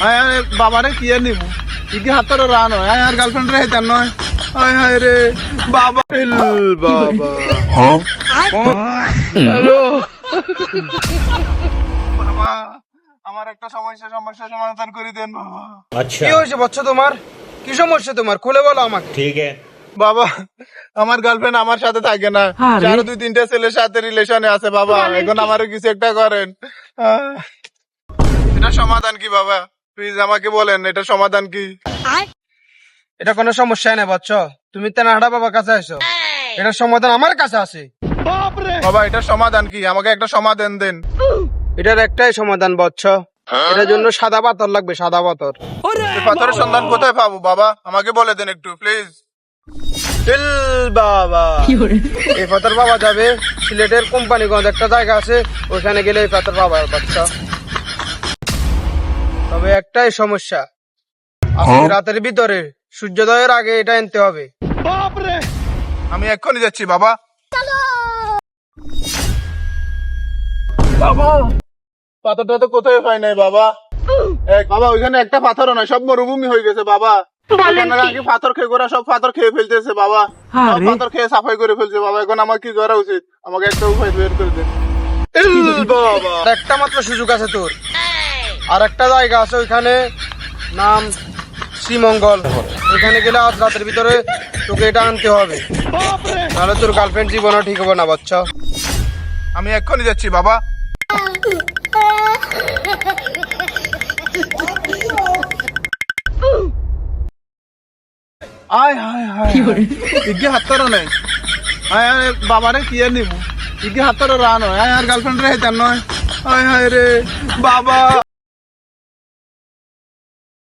আয় আয় বাবারে কি আর নিব কি হাতর রান হয় আয় আর গার্লফ্রেন্ড রে হেতেন নয় আয় হায় রে বাবা বাবা হ্যালো বাবা আমার একটা সমস্যা সমাধান করে দেন বাবা। কি হয়েছে বচ্চ তোমার? কি সমস্যা তোমার? খুলে বলো আমাকে। ठीक है। বাবা আমার গার্লফ্রেন্ড আমার সাথে থাকে না, চার দুই তিনটা ছেলের সাথে রিলেশনে আছে বাবা, এখন আমারও কিছু একটা করেন। এটা সমাধান কি বাবা? প্লিজ আমাকে বলেন এটা সমাধান কি? এটা কোনো সমস্যা নেই বচ্চ, তুমি তেনাহাটা বাবার কাছে আসো, এটার সমাধান আমার কাছে আছে। বাবা এটা সমাধান কি? আমাকে একটা সমাধান দেন। এটার একটাই সমাধান বচ্চ, এটার জন্য সাদা পাথর লাগবে, সাদা পাথর। এই পাথরের সন্ধান কোথায় পাবো বাবা? আমাকে বলে দেন একটু প্লিজ। বাবা এই পাথর পাওয়া যাবে সিলেটের কোম্পানিগঞ্জ একটা জায়গা আছে, ওখানে গেলে এই পাথর পাবা বাচ্চা। তবে একটাই সমস্যা, আজকে রাতের ভিতরে সূর্যোদয়ের আগে এটা আনতে হবে। আমি এক্ষুনি যাচ্ছি বাবা। বাবা পাথরটা তো কোথায় পাই নাই বাবা। বাবা ওইখানে একটা পাথরও নাই, সব মরুভূমি হয়ে গেছে বাবা। ওখানে আগে পাথর খেয়ে গোরা সব পাথর খেয়ে ফেলতেছে বাবা, সব পাথর খেয়ে সাফাই করে ফেলছে বাবা। এখন আমার কি করা উচিত? আমাকে একটা উপায় বের করে দেন বাবা। আর একটা মাত্র সুযোগ আছে তোর, আর একটা জায়গা আছে ওইখানে, নাম শ্রীমঙ্গল। ওইখানে গেলে আজ রাতের ভিতরে তোকে এটা আনতে হবে, নাহলে তোর গার্লফ্রেন্ড জীবনও ঠিক হবে না বাচ্চা। আমি এক্ষুনি যাচ্ছি বাবা। আয় হায় হায় ইগে হাতর নাই আয় আয় বাবারে কি আর নিব ইগে হাতর রান হয় আয় আর গার্লফ্রেন্ড রে হেতেন নয় আয় হায় রে বাবা।